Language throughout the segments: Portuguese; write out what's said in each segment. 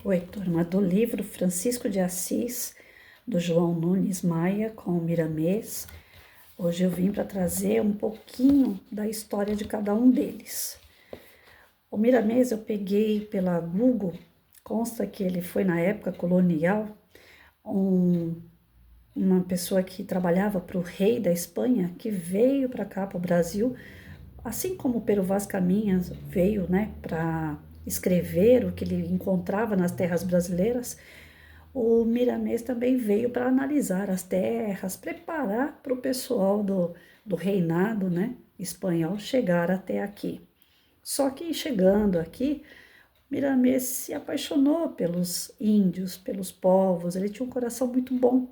Oi, turma, do livro Francisco de Assis, do João Nunes Maia, com o Miramês. Hoje eu vim para trazer um pouquinho da história de cada um deles. O Miramês eu peguei pela Google, consta que ele foi na época colonial, uma pessoa que trabalhava para o rei da Espanha, que veio para cá, para o Brasil, assim como o Pero Vaz Caminhas veio, né, para escrever o que ele encontrava nas terras brasileiras. O Miramês também veio para analisar as terras, preparar para o pessoal do reinado, né, espanhol chegar até aqui. Só que chegando aqui, Miramês se apaixonou pelos índios, pelos povos, ele tinha um coração muito bom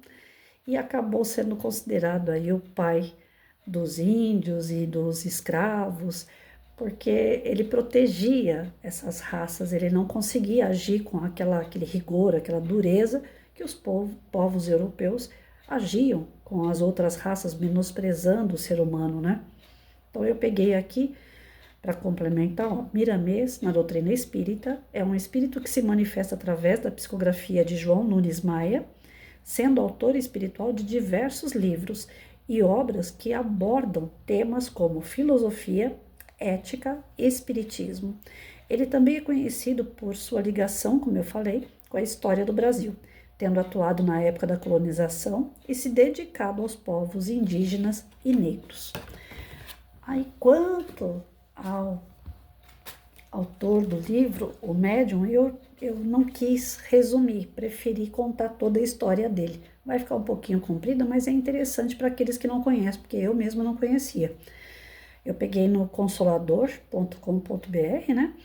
e acabou sendo considerado aí o pai dos índios e dos escravos, porque ele protegia essas raças, ele não conseguia agir com aquele rigor, aquela dureza que os povos europeus agiam com as outras raças, menosprezando o ser humano, né? Então eu peguei aqui para complementar, ó, Miramês, na doutrina espírita, é um espírito que se manifesta através da psicografia de João Nunes Maia, sendo autor espiritual de diversos livros e obras que abordam temas como filosofia, ética e espiritismo. Ele também é conhecido por sua ligação, como eu falei, com a história do Brasil, tendo atuado na época da colonização e se dedicado aos povos indígenas e negros. Aí, quanto ao autor do livro, o médium, eu não quis resumir, preferi contar toda a história dele. Vai ficar um pouquinho comprida, mas é interessante para aqueles que não conhecem, porque eu mesma não conhecia. Eu peguei no consolador.com.br, né?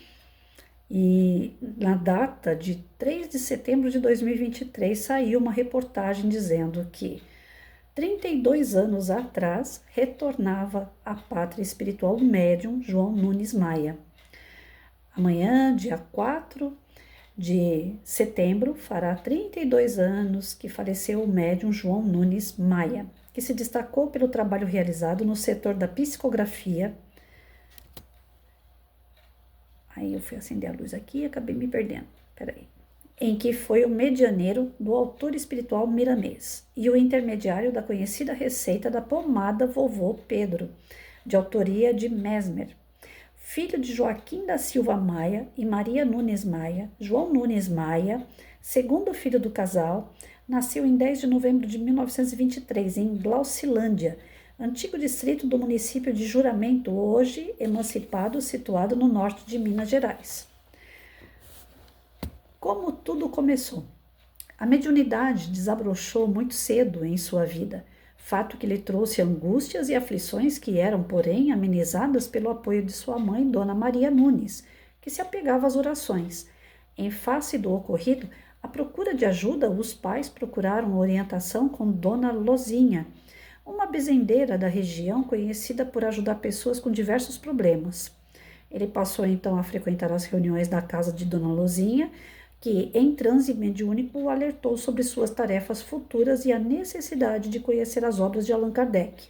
E na data de 3 de setembro de 2023 saiu uma reportagem dizendo que 32 anos atrás retornava à pátria espiritual o médium João Nunes Maia. Amanhã, dia 4 de setembro, fará 32 anos que faleceu o médium João Nunes Maia, que se destacou pelo trabalho realizado no setor da psicografia. Aí eu fui acender a luz aqui e acabei me perdendo. Peraí. Em que foi o medianeiro do autor espiritual Miramês e o intermediário da conhecida receita da pomada Vovô Pedro, de autoria de Mesmer. Filho de Joaquim da Silva Maia e Maria Nunes Maia, João Nunes Maia, segundo filho do casal, nasceu em 10 de novembro de 1923 em Glaucilândia, antigo distrito do município de Juramento, hoje emancipado, situado no norte de Minas Gerais. Como tudo começou? A mediunidade desabrochou muito cedo em sua vida, fato que lhe trouxe angústias e aflições que eram, porém, amenizadas pelo apoio de sua mãe, Dona Maria Nunes, que se apegava às orações. Em face do ocorrido, à procura de ajuda, os pais procuraram orientação com Dona Lozinha, uma bezendeira da região conhecida por ajudar pessoas com diversos problemas. Ele passou então a frequentar as reuniões da casa de Dona Lozinha, que, em transe mediúnico, o alertou sobre suas tarefas futuras e a necessidade de conhecer as obras de Allan Kardec.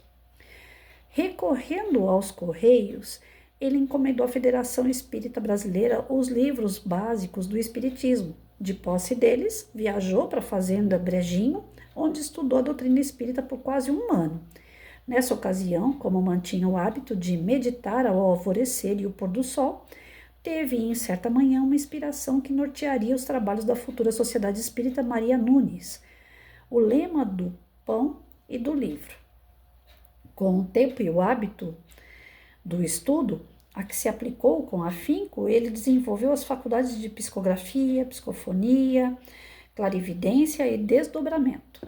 Recorrendo aos Correios, ele encomendou à Federação Espírita Brasileira os livros básicos do Espiritismo. De posse deles, viajou para a Fazenda Brejinho, onde estudou a doutrina espírita por quase um ano. Nessa ocasião, como mantinha o hábito de meditar ao alvorecer e o pôr do sol, teve em certa manhã uma inspiração que nortearia os trabalhos da futura Sociedade Espírita Maria Nunes, o lema do pão e do livro. Com o tempo e o hábito do estudo, a que se aplicou com afinco, ele desenvolveu as faculdades de psicografia, psicofonia, clarividência e desdobramento.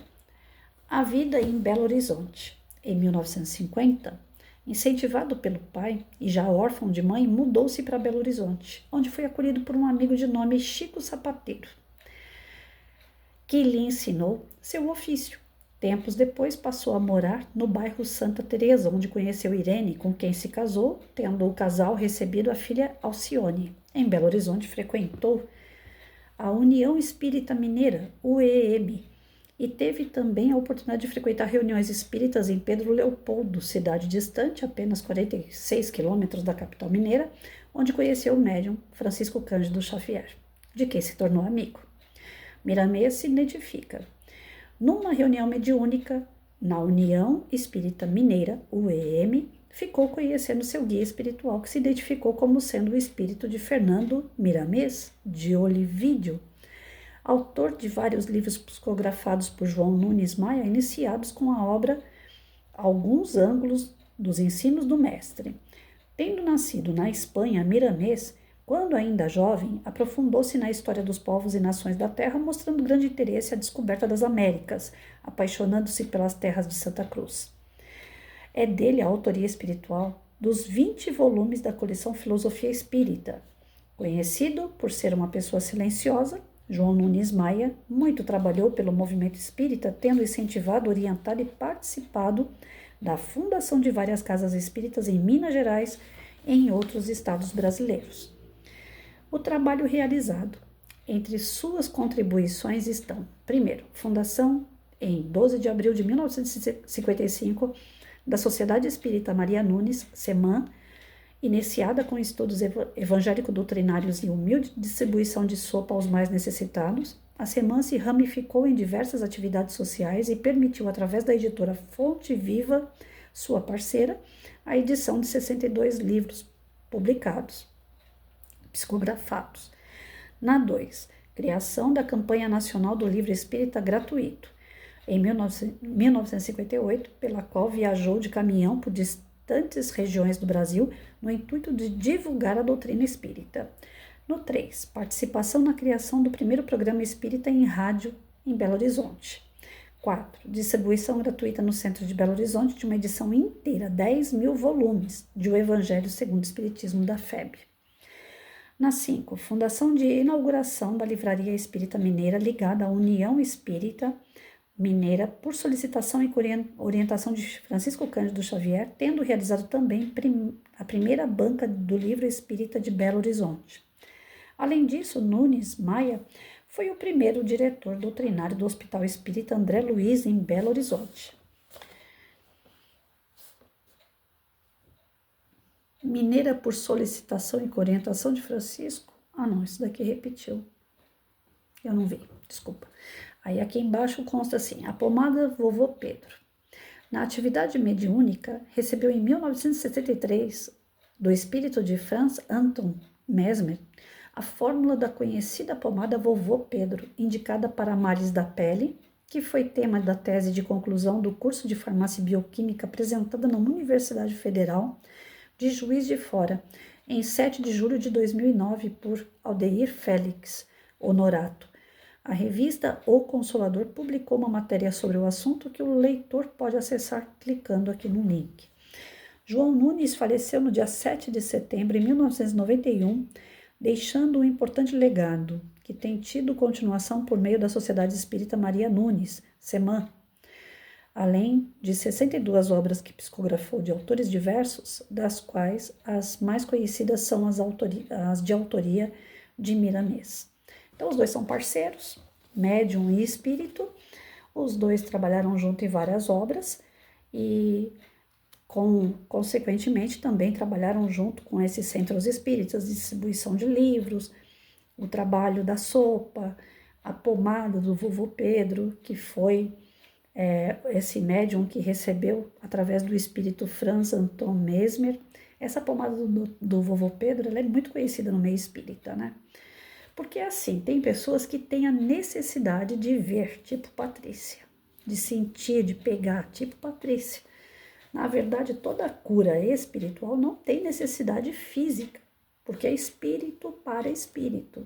A vida em Belo Horizonte. Em 1950, incentivado pelo pai e já órfão de mãe, mudou-se para Belo Horizonte, onde foi acolhido por um amigo de nome Chico Sapateiro, que lhe ensinou seu ofício. Tempos depois passou a morar no bairro Santa Teresa, onde conheceu Irene, com quem se casou, tendo o casal recebido a filha Alcione. Em Belo Horizonte frequentou a União Espírita Mineira, UEM, e teve também a oportunidade de frequentar reuniões espíritas em Pedro Leopoldo, cidade distante, apenas 46 quilômetros da capital mineira, onde conheceu o médium Francisco Cândido Xavier. de quem se tornou amigo. Miramês se identifica numa reunião mediúnica na União Espírita Mineira, UEM, ficou conhecendo seu guia espiritual, que se identificou como sendo o espírito de Fernando Miramês de Olivídio, autor de vários livros psicografados por João Nunes Maia, iniciados com a obra Alguns Ângulos dos Ensinos do Mestre. Tendo nascido na Espanha, Miramês, quando ainda jovem, aprofundou-se na história dos povos e nações da Terra, mostrando grande interesse à descoberta das Américas, apaixonando-se pelas terras de Santa Cruz. É dele a autoria espiritual dos 20 volumes da coleção Filosofia Espírita. Conhecido por ser uma pessoa silenciosa, João Nunes Maia muito trabalhou pelo movimento espírita, tendo incentivado, orientado e participado da fundação de várias casas espíritas em Minas Gerais e em outros estados brasileiros. O trabalho realizado. Entre suas contribuições estão, primeiro, fundação em 12 de abril de 1955 da Sociedade Espírita Maria Nunes, SEMAN, iniciada com estudos evangélico-doutrinários e humilde distribuição de sopa aos mais necessitados. A SEMAN se ramificou em diversas atividades sociais e permitiu, através da editora Fonte Viva, sua parceira, a edição de 62 livros publicados, psicografados. Na 2, criação da campanha nacional do livro espírita gratuito, em 1958, pela qual viajou de caminhão por distantes regiões do Brasil no intuito de divulgar a doutrina espírita. No 3, participação na criação do primeiro programa espírita em rádio em Belo Horizonte. 4, distribuição gratuita no centro de Belo Horizonte de uma edição inteira, 10.000 volumes, de O Evangelho segundo o Espiritismo da FEB. Na 5, fundação de inauguração da Livraria Espírita Mineira ligada à União Espírita Mineira por solicitação e orientação de Francisco Cândido Xavier, tendo realizado também a primeira banca do livro espírita de Belo Horizonte. Além disso, Nunes Maia foi o primeiro diretor doutrinário do Hospital Espírita André Luiz, em Belo Horizonte. Mineira por solicitação e orientação de Francisco. Ah, não, isso daqui repetiu. Eu não vi, desculpa. Aí aqui embaixo consta assim, a pomada Vovô Pedro. Na atividade mediúnica, recebeu em 1973, do espírito de Franz Anton Mesmer, a fórmula da conhecida pomada Vovô Pedro, indicada para mares da pele, que foi tema da tese de conclusão do curso de farmácia e bioquímica apresentada na Universidade Federal de Juiz de Fora, em 7 de julho de 2009, por Aldeir Félix Honorato. A revista O Consolador publicou uma matéria sobre o assunto que o leitor pode acessar clicando aqui no link. João Nunes faleceu no dia 7 de setembro de 1991, deixando um importante legado, que tem tido continuação por meio da Sociedade Espírita Maria Nunes, SEMAN, além de 62 obras que psicografou de autores diversos, das quais as mais conhecidas são as de autoria de Miramês. Então, os dois são parceiros, médium e espírito. Os dois trabalharam junto em várias obras e, consequentemente, também trabalharam junto com esses centros espíritas, distribuição de livros, o trabalho da sopa, a pomada do Vovô Pedro, que foi esse médium que recebeu, através do espírito Franz Anton Mesmer. Essa pomada do Vovô Pedro, ela é muito conhecida no meio espírita, né? Porque assim, tem pessoas que têm a necessidade de ver, tipo Patrícia, de sentir, de pegar, tipo Patrícia. Na verdade, toda cura espiritual não tem necessidade física, porque é espírito para espírito.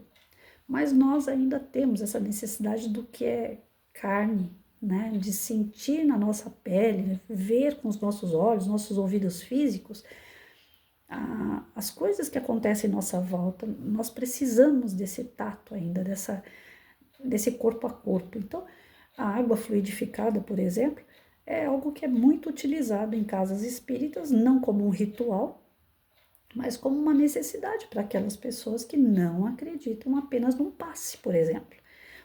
Mas nós ainda temos essa necessidade do que é carne, né? De sentir na nossa pele, ver com os nossos olhos, nossos ouvidos físicos, as coisas que acontecem em nossa volta. Nós precisamos desse tato ainda, desse corpo a corpo. Então, a água fluidificada, por exemplo, é algo que é muito utilizado em casas espíritas, não como um ritual, mas como uma necessidade para aquelas pessoas que não acreditam apenas num passe, por exemplo.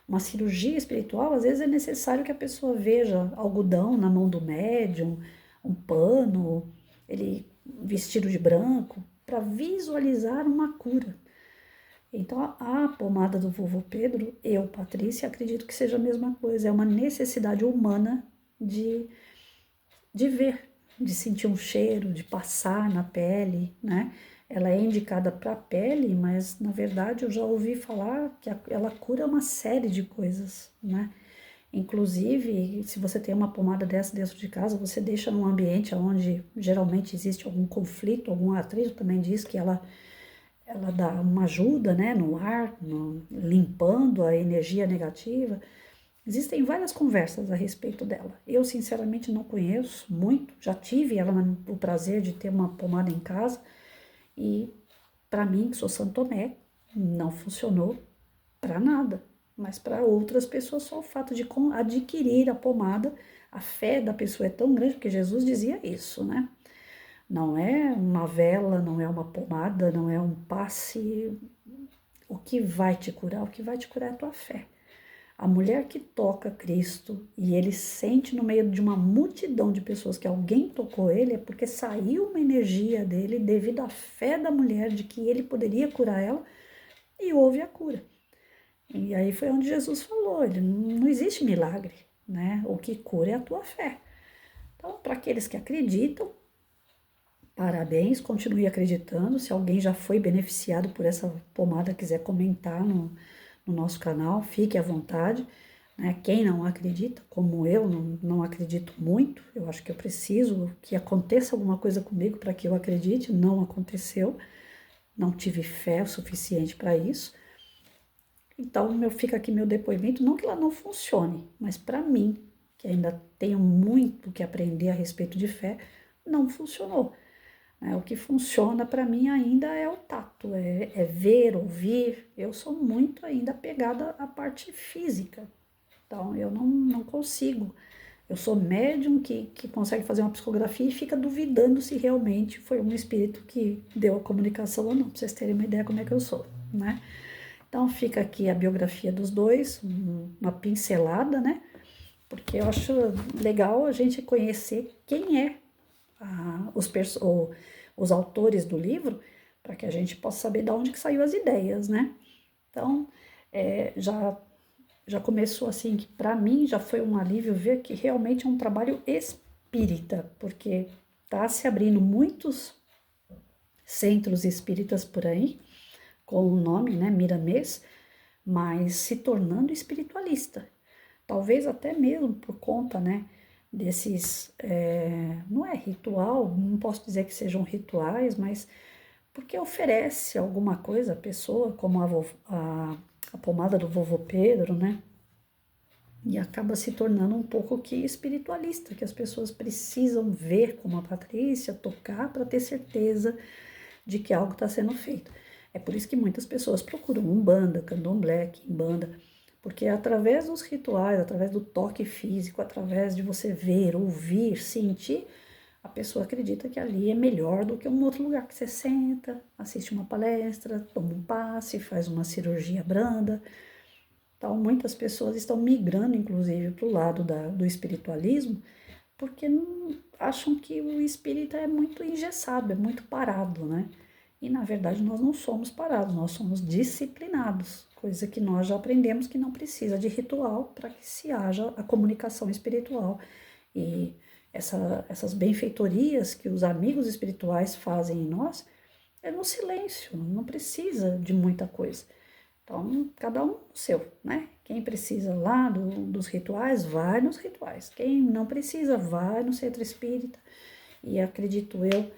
Uma cirurgia espiritual, às vezes é necessário que a pessoa veja algodão na mão do médium, um pano, ele vestido de branco, para visualizar uma cura. Então, a pomada do vovô Pedro, eu, Patrícia, acredito que seja a mesma coisa. É uma necessidade humana de, de ver, de sentir um cheiro, de passar na pele, né? Ela é indicada para a pele, mas na verdade eu já ouvi falar que ela cura uma série de coisas, né? Inclusive, se você tem uma pomada dessa dentro de casa, você deixa num ambiente onde geralmente existe algum conflito, algum atrito, também diz que ela dá uma ajuda, né, no ar, limpando a energia negativa. Existem várias conversas a respeito dela. Eu, sinceramente, não conheço muito. Já tive o prazer de ter uma pomada em casa e, para mim, que sou santomé, não funcionou para nada. Mas para outras pessoas, só o fato de adquirir a pomada, a fé da pessoa é tão grande, porque Jesus dizia isso, né? Não é uma vela, não é uma pomada, não é um passe. O que vai te curar? O que vai te curar é a tua fé. A mulher que toca Cristo e ele sente no meio de uma multidão de pessoas que alguém tocou ele, é porque saiu uma energia dele devido à fé da mulher de que ele poderia curar ela e houve a cura. E aí foi onde Jesus falou, não existe milagre, né? O que cura é a tua fé. Então, para aqueles que acreditam, parabéns, continue acreditando. Se alguém já foi beneficiado por essa pomada, quiser comentar no nosso canal, fique à vontade. Né? Quem não acredita, como eu, não acredito muito, eu acho que eu preciso que aconteça alguma coisa comigo para que eu acredite, não aconteceu, não tive fé o suficiente para isso. Então, fica aqui meu depoimento, não que ela não funcione, mas para mim, que ainda tenho muito que aprender a respeito de fé, não funcionou. O que funciona para mim ainda é o tato, é ver, ouvir. Eu sou muito ainda apegada à parte física, então eu não consigo. Eu sou médium que consegue fazer uma psicografia e fica duvidando se realmente foi um espírito que deu a comunicação ou não, para vocês terem uma ideia como é que eu sou, né? Então fica aqui a biografia dos dois, uma pincelada, né? Porque eu acho legal a gente conhecer quem é os autores do livro, para que a gente possa saber de onde que saiu as ideias, né? Então, já começou assim, que para mim já foi um alívio ver que realmente é um trabalho espírita, porque tá se abrindo muitos centros espíritas por aí, com o nome, né, Miramês, mas se tornando espiritualista. Talvez até mesmo por conta, né, desses, não é ritual, não posso dizer que sejam rituais, mas porque oferece alguma coisa à pessoa, como a pomada do vovô Pedro, né, e acaba se tornando um pouco que espiritualista, que as pessoas precisam ver como a Patrícia, tocar para ter certeza de que algo está sendo feito. É por isso que muitas pessoas procuram Umbanda, Candomblé, Quimbanda, porque através dos rituais, através do toque físico, através de você ver, ouvir, sentir, a pessoa acredita que ali é melhor do que um outro lugar que você senta, assiste uma palestra, toma um passe, faz uma cirurgia branda. Então, muitas pessoas estão migrando, inclusive, para o lado do espiritualismo, porque acham que o espírita é muito engessado, é muito parado, né? E na verdade nós não somos parados, nós somos disciplinados, coisa que nós já aprendemos que não precisa de ritual para que se haja a comunicação espiritual. E essas benfeitorias que os amigos espirituais fazem em nós é no silêncio, não precisa de muita coisa. Então, cada um o seu, né? Quem precisa lá dos rituais, vai nos rituais. Quem não precisa, vai no centro espírita. E acredito eu,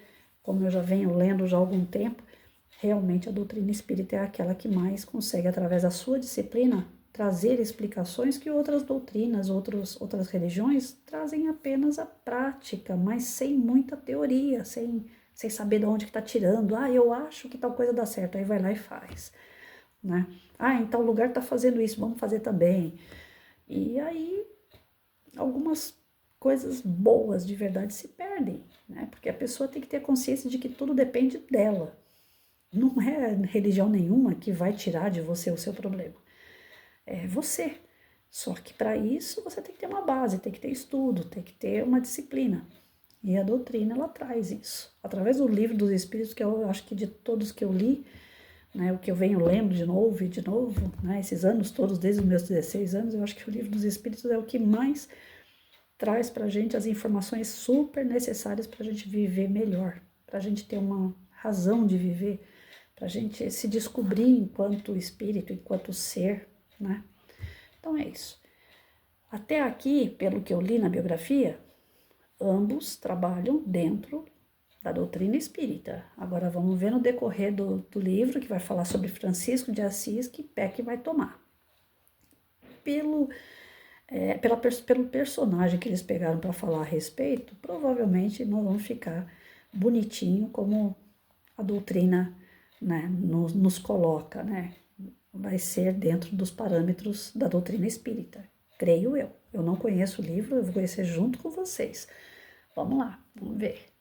como eu já venho lendo já há algum tempo, realmente a doutrina espírita é aquela que mais consegue, através da sua disciplina, trazer explicações que outras doutrinas, outras religiões trazem apenas a prática, mas sem muita teoria, sem saber de onde que está tirando. Ah, eu acho que tal coisa dá certo, aí vai lá e faz. Né? Ah, em tal lugar está fazendo isso, vamos fazer também. E aí algumas coisas boas de verdade se perdem, né? Porque a pessoa tem que ter consciência de que tudo depende dela. Não é religião nenhuma que vai tirar de você o seu problema. É você. Só que para isso você tem que ter uma base, tem que ter estudo, tem que ter uma disciplina. E a doutrina ela traz isso. Através do livro dos Espíritos, que eu acho que de todos que eu li, né, o que eu venho lendo de novo e de novo, né, esses anos todos, desde os meus 16 anos, eu acho que o Livro dos Espíritos é o que mais traz para a gente as informações super necessárias para a gente viver melhor, para a gente ter uma razão de viver, para a gente se descobrir enquanto espírito, enquanto ser, né? Então é isso. Até aqui, pelo que eu li na biografia, ambos trabalham dentro da doutrina espírita. Agora vamos ver no decorrer do livro, que vai falar sobre Francisco de Assis, que pé que vai tomar. Pelo personagem que eles pegaram para falar a respeito, provavelmente nós vamos ficar bonitinho como a doutrina, né, nos coloca, né? Vai ser dentro dos parâmetros da doutrina espírita, creio eu. Eu não conheço o livro, eu vou conhecer junto com vocês. Vamos lá, vamos ver.